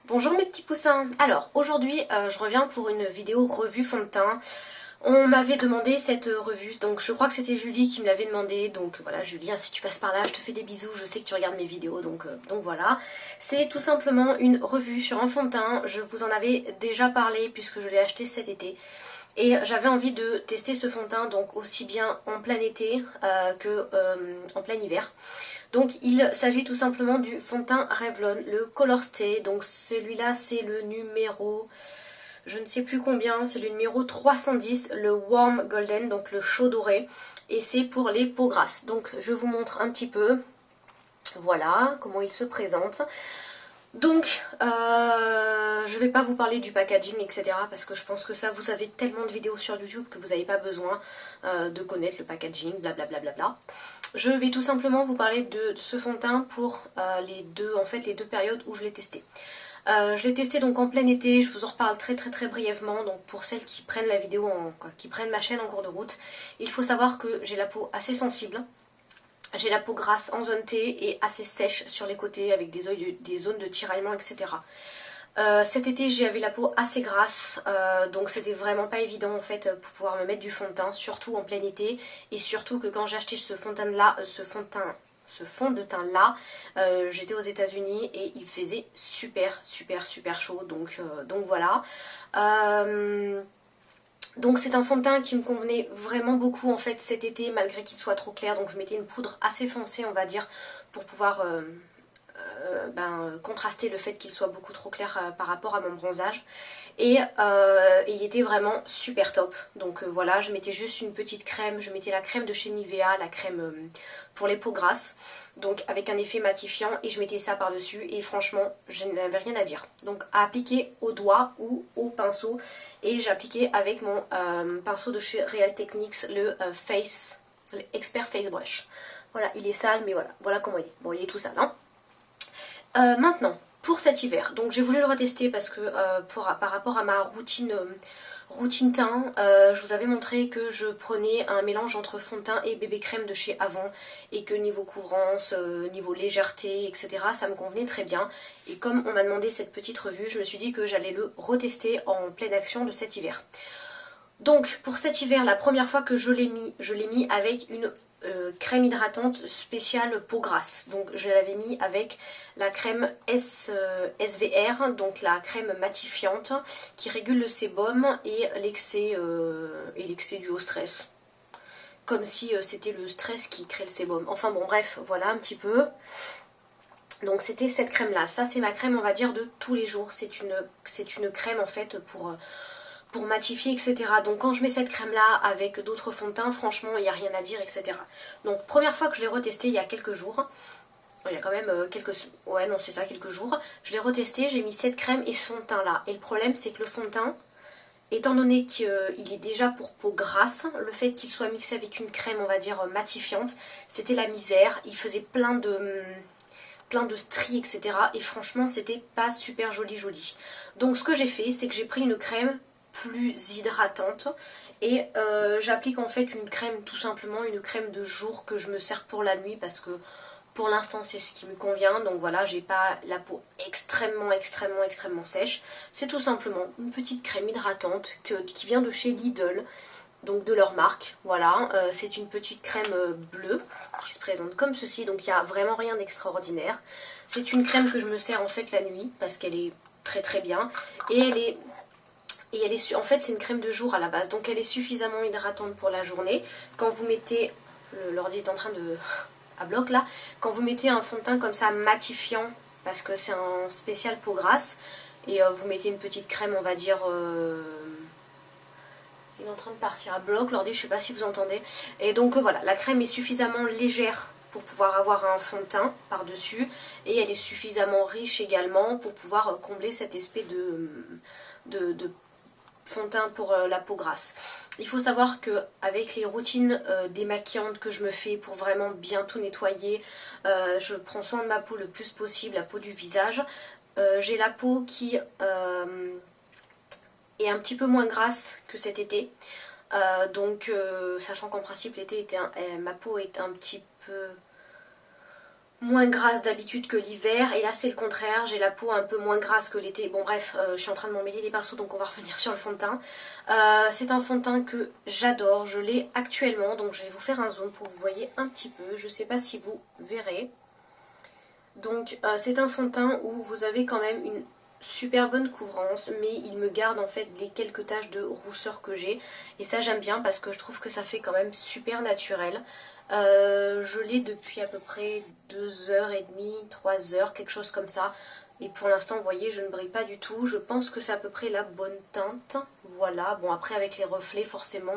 Bonjour mes petits poussins. Alors aujourd'hui je reviens pour une vidéo revue fond de teint. On m'avait demandé cette revue, donc je crois que c'était Julie qui me l'avait demandé. Donc voilà Julie, hein, si tu passes par là je te fais des bisous, je sais que tu regardes mes vidéos, donc voilà. C'est tout simplement une revue sur un fond de teint. Je vous en avais déjà parlé puisque je l'ai acheté cet été. Et j'avais envie de tester ce fond de teint donc aussi bien en plein été que en plein hiver. Donc il s'agit tout simplement du fond de teint Revlon, le Color Stay. Donc celui-là c'est le numéro, je ne sais plus combien, c'est le numéro 310, le Warm Golden, donc le chaud doré. Et c'est pour les peaux grasses. Donc je vous montre un petit peu, voilà comment il se présente. Donc, je vais pas vous parler du packaging, etc. parce que je pense que ça, vous avez tellement de vidéos sur YouTube que vous n'avez pas besoin de connaître le packaging, blablabla. Bla bla bla. Je vais tout simplement vous parler de ce fond de teint pour les deux périodes où je l'ai testé. Je l'ai testé donc en plein été, je vous en reparle très brièvement. Donc pour celles qui prennent la vidéo, qui prennent ma chaîne en cours de route, il faut savoir que j'ai la peau assez sensible. J'ai la peau grasse en zone T et assez sèche sur les côtés avec des zones de tiraillement, etc. Cet été j'avais la peau assez grasse, donc c'était vraiment pas évident en fait pour pouvoir me mettre du fond de teint, surtout en plein été, et surtout que quand j'ai acheté ce fond de teint là, j'étais aux États-Unis et il faisait super chaud, donc voilà. Donc c'est un fond de teint qui me convenait vraiment beaucoup en fait cet été malgré qu'il soit trop clair, donc je mettais une poudre assez foncée on va dire pour pouvoir contraster le fait qu'il soit beaucoup trop clair par rapport à mon bronzage. Et il était vraiment super top. Donc voilà, je mettais juste une petite crème, je mettais la crème de chez Nivea, la crème pour les peaux grasses, donc avec un effet matifiant, et je mettais ça par dessus et franchement je n'avais rien à dire. Donc à appliquer au doigt ou au pinceau, et j'ai appliqué avec mon pinceau de chez Real Techniques, le Expert Face Brush. Voilà, il est sale mais voilà comment il est. Bon, il est tout sale hein. Maintenant, pour cet hiver, donc j'ai voulu le retester parce que par rapport à ma routine teint, je vous avais montré que je prenais un mélange entre fond de teint et bébé crème de chez Avon et que niveau couvrance, niveau légèreté, etc. ça me convenait très bien. Et comme on m'a demandé cette petite revue, je me suis dit que j'allais le retester en pleine action de cet hiver. Donc pour cet hiver, la première fois que je l'ai mis avec une crème hydratante spéciale peau grasse. Donc je l'avais mis avec la crème SVR, donc la crème matifiante qui régule le sébum et l'excès dû au stress. Comme si c'était le stress qui crée le sébum. Enfin bon bref, voilà un petit peu. Donc c'était cette crème là. Ça c'est ma crème on va dire de tous les jours. C'est une crème en fait pour matifier, etc. Donc quand je mets cette crème là avec d'autres fonds de teint, franchement il n'y a rien à dire, etc. Donc première fois que je l'ai retesté il y a quelques jours, il y a quand même ouais non c'est ça, quelques jours, je l'ai retesté, j'ai mis cette crème et ce fond de teint là. Et le problème c'est que le fond de teint, étant donné qu'il est déjà pour peau grasse, le fait qu'il soit mixé avec une crème on va dire matifiante, c'était la misère, il faisait plein de stries, etc. Et franchement, c'était pas super joli. Donc ce que j'ai fait, c'est que j'ai pris une crème plus hydratante et j'applique en fait une crème, tout simplement une crème de jour que je me sers pour la nuit parce que pour l'instant c'est ce qui me convient. Donc voilà, j'ai pas la peau extrêmement sèche. C'est tout simplement une petite crème hydratante qui vient de chez Lidl, donc de leur marque, voilà. C'est une petite crème bleue qui se présente comme ceci, donc il n'y a vraiment rien d'extraordinaire. C'est une crème que je me sers en fait la nuit parce qu'elle est très bien et en fait c'est une crème de jour à la base, donc elle est suffisamment hydratante pour la journée. Quand vous mettez, l'ordi est en train de à bloc là, quand vous mettez un fond de teint comme ça matifiant parce que c'est un spécial peau grasse et vous mettez une petite crème on va dire il est en train de partir à bloc, l'ordi, je ne sais pas si vous entendez. Et donc voilà, la crème est suffisamment légère pour pouvoir avoir un fond de teint par-dessus. Et elle est suffisamment riche également pour pouvoir combler cet espèce de fond de teint pour la peau grasse. Il faut savoir qu'avec les routines démaquillantes que je me fais pour vraiment bien tout nettoyer, je prends soin de ma peau le plus possible, la peau du visage. J'ai la peau qui est un petit peu moins grasse que cet été. Sachant qu'en principe l'été ma peau est un petit peu moins grasse d'habitude que l'hiver, et là c'est le contraire, j'ai la peau un peu moins grasse que l'été. Bon bref, je suis en train de m'emmêler les pinceaux, donc on va revenir sur le fond de teint. C'est un fond de teint que j'adore, je l'ai actuellement, donc je vais vous faire un zoom pour que vous voyez un petit peu, je sais pas si vous verrez. Donc c'est un fond de teint où vous avez quand même une super bonne couvrance, mais il me garde en fait les quelques taches de rousseur que j'ai, et ça j'aime bien parce que je trouve que ça fait quand même super naturel. Je l'ai depuis à peu près 2h30, 3h, quelque chose comme ça. Et pour l'instant, vous voyez, je ne brille pas du tout. Je pense que c'est à peu près la bonne teinte. Voilà. Bon, après, avec les reflets, forcément,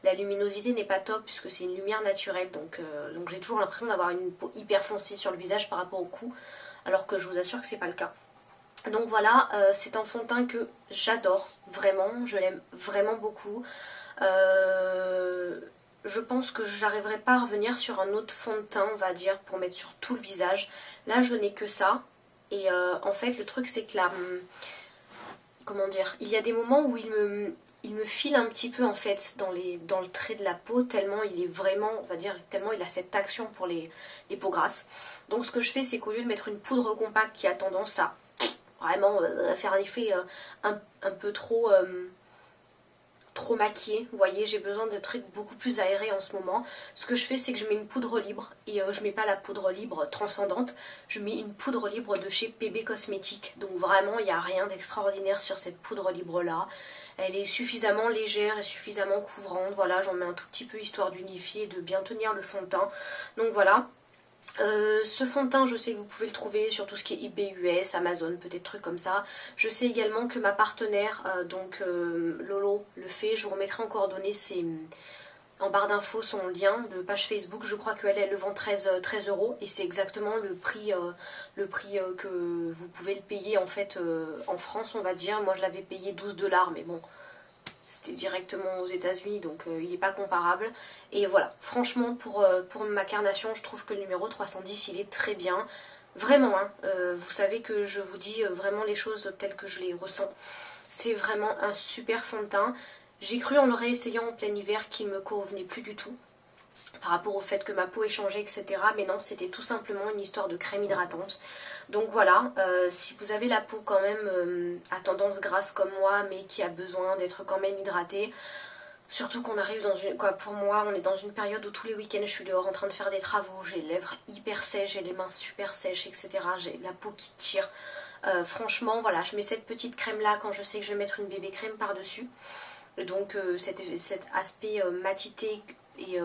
la luminosité n'est pas top puisque c'est une lumière naturelle. Donc j'ai toujours l'impression d'avoir une peau hyper foncée sur le visage par rapport au cou. Alors que je vous assure que c'est pas le cas. Donc voilà, c'est un fond de teint que j'adore, vraiment. Je l'aime vraiment beaucoup. Je pense que je n'arriverai pas à revenir sur un autre fond de teint, on va dire, pour mettre sur tout le visage. Là, je n'ai que ça. Et en fait, le truc, c'est que là, comment dire, il y a des moments où il me file un petit peu, en fait, dans le trait de la peau, tellement il est vraiment, on va dire, tellement il a cette action pour les peaux grasses. Donc, ce que je fais, c'est qu'au lieu de mettre une poudre compacte qui a tendance à vraiment faire un effet un peu trop maquillée, vous voyez, j'ai besoin de trucs beaucoup plus aérés en ce moment. Ce que je fais, c'est que je mets une poudre libre, et je mets pas la poudre libre transcendante, je mets une poudre libre de chez PB Cosmétiques. Donc vraiment, il n'y a rien d'extraordinaire sur cette poudre libre là. Elle est suffisamment légère et suffisamment couvrante. Voilà, j'en mets un tout petit peu histoire d'unifier et de bien tenir le fond de teint. Donc voilà. Ce fond de teint, je sais que vous pouvez le trouver sur tout ce qui est eBay US, Amazon, peut-être trucs comme ça. Je sais également que ma partenaire, Lolo, le fait. Je vous remettrai en coordonnées en barre d'infos son lien de page Facebook. Je crois qu'elle le vend 13 € et c'est exactement le prix que vous pouvez le payer en fait en France, on va dire. Moi je l'avais payé 12 $, mais bon, c'était directement aux États-Unis, donc il n'est pas comparable. Et voilà, franchement, pour ma carnation, je trouve que le numéro 310, il est très bien. Vraiment, hein, vous savez que je vous dis vraiment les choses telles que je les ressens. C'est vraiment un super fond de teint. J'ai cru en le réessayant en plein hiver qu'il ne me convenait plus du tout, par rapport au fait que ma peau ait changé, etc. Mais non, c'était tout simplement une histoire de crème hydratante. Donc voilà, si vous avez la peau quand même à tendance grasse comme moi, mais qui a besoin d'être quand même hydratée, surtout qu'on arrive dans une... pour moi, on est dans une période où tous les week-ends je suis dehors en train de faire des travaux, j'ai les lèvres hyper sèches, j'ai les mains super sèches, etc. J'ai la peau qui tire. Franchement, voilà, je mets cette petite crème là quand je sais que je vais mettre une bébé crème par-dessus. Donc cet aspect matité et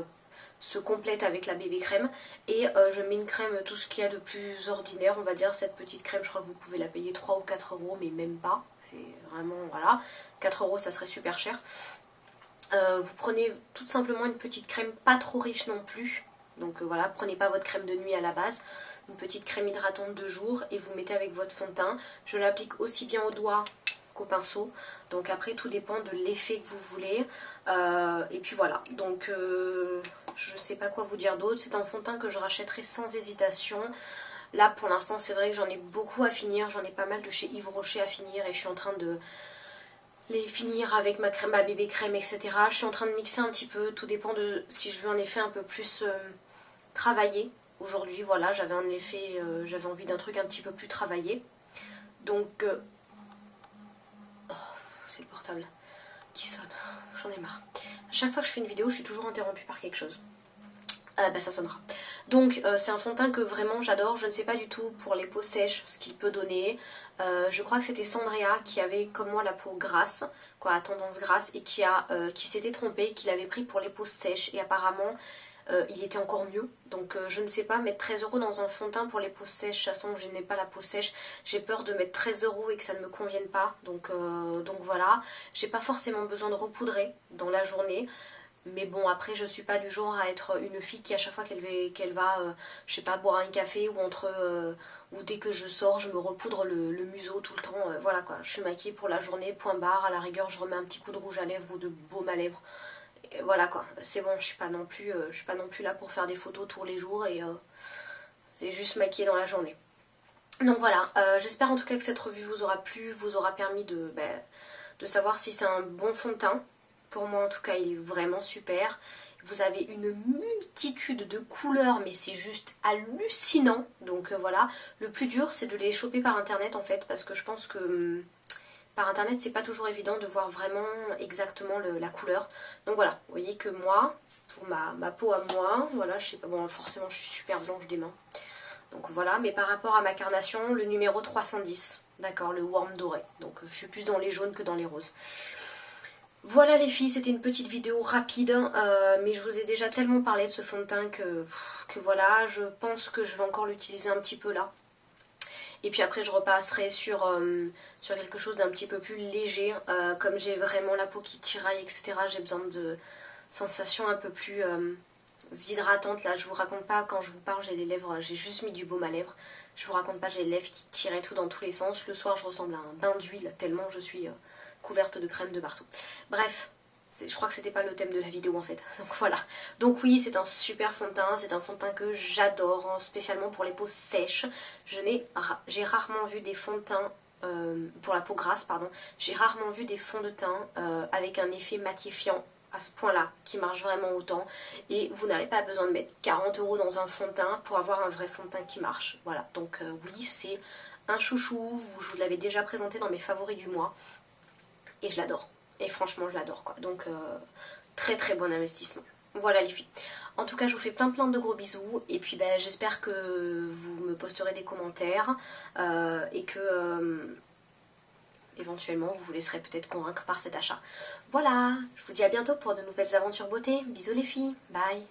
se complète avec la bébé crème, et je mets une crème tout ce qu'il y a de plus ordinaire, on va dire. Cette petite crème, je crois que vous pouvez la payer 3 ou 4 €, mais même pas, c'est vraiment, voilà, 4 € ça serait super cher. Vous prenez tout simplement une petite crème pas trop riche non plus, donc voilà, prenez pas votre crème de nuit à la base, une petite crème hydratante de jour, et vous mettez avec votre fond de teint. Je l'applique aussi bien au doigt qu'au pinceau, donc après tout dépend de l'effet que vous voulez. Et puis voilà, donc je sais pas quoi vous dire d'autre. C'est un fond de teint que je rachèterai sans hésitation. Là pour l'instant c'est vrai que j'en ai beaucoup à finir, j'en ai pas mal de chez Yves Rocher à finir, et je suis en train de les finir avec ma crème, ma bébé crème, etc. Je suis en train de mixer un petit peu, tout dépend de si je veux en effet un peu plus travailler. Aujourd'hui voilà, j'avais en effet j'avais envie d'un truc un petit peu plus travaillé, donc c'est le portable qui sonne, j'en ai marre. À chaque fois que je fais une vidéo, je suis toujours interrompue par quelque chose. Bah ça sonnera. Donc c'est un fond de teint que vraiment j'adore. Je ne sais pas du tout pour les peaux sèches ce qu'il peut donner. Je crois que c'était Sandrea qui avait comme moi la peau grasse, quoi, à tendance grasse, et qui s'était trompée, qui l'avait pris pour les peaux sèches, et apparemment il était encore mieux. Donc je ne sais pas, mettre 13 € dans un fond de teint pour les peaux sèches, sachant que je n'ai pas la peau sèche, j'ai peur de mettre 13 € et que ça ne me convienne pas. Donc voilà, j'ai pas forcément besoin de repoudrer dans la journée. Mais bon, après, je suis pas du genre à être une fille qui, à chaque fois qu'elle va je sais pas, boire un café, ou dès que je sors, je me repoudre le museau tout le temps. Voilà quoi, je suis maquillée pour la journée, point barre. À la rigueur, je remets un petit coup de rouge à lèvres ou de baume à lèvres. Et voilà quoi, c'est bon, je suis pas non plus là pour faire des photos tous les jours, et c'est juste maquillée dans la journée. Donc voilà, j'espère en tout cas que cette revue vous aura plu, vous aura permis de savoir si c'est un bon fond de teint. Pour moi en tout cas il est vraiment super. Vous avez une multitude de couleurs, mais c'est juste hallucinant. Donc voilà, le plus dur c'est de les choper par internet en fait, parce que je pense que par internet c'est pas toujours évident de voir vraiment exactement la couleur. Donc voilà, vous voyez que moi, pour ma peau à moi, voilà, je sais pas, bon forcément je suis super blanche des mains. Donc voilà, mais par rapport à ma carnation, le numéro 310, d'accord, le warm doré. Donc je suis plus dans les jaunes que dans les roses. Voilà les filles, c'était une petite vidéo rapide, mais je vous ai déjà tellement parlé de ce fond de teint que voilà, je pense que je vais encore l'utiliser un petit peu là. Et puis après je repasserai sur quelque chose d'un petit peu plus léger, comme j'ai vraiment la peau qui tiraille, etc. J'ai besoin de sensations un peu plus hydratantes. Là je vous raconte pas, quand je vous parle j'ai les lèvres, j'ai juste mis du baume à lèvres. Je vous raconte pas, j'ai les lèvres qui tiraient tout dans tous les sens. Le soir je ressemble à un bain d'huile tellement je suis couverte de crème de partout. Bref, je crois que c'était pas le thème de la vidéo en fait. Donc voilà. Donc oui, c'est un super fond de teint. C'est un fond de teint que j'adore, hein, spécialement pour les peaux sèches. J'ai rarement vu des fonds de teint, pour la peau grasse, pardon. J'ai rarement vu des fonds de teint avec un effet matifiant à ce point-là, qui marche vraiment autant. Et vous n'avez pas besoin de mettre 40 € dans un fond de teint pour avoir un vrai fond de teint qui marche. Voilà, donc oui, c'est un chouchou. Je vous l'avais déjà présenté dans mes favoris du mois. Et je l'adore. Et franchement, je l'adore quoi. Donc, très très bon investissement. Voilà les filles. En tout cas, je vous fais plein de gros bisous. Et puis, ben, j'espère que vous me posterez des commentaires. Et que, éventuellement, vous vous laisserez peut-être convaincre par cet achat. Voilà, je vous dis à bientôt pour de nouvelles aventures beauté. Bisous les filles. Bye.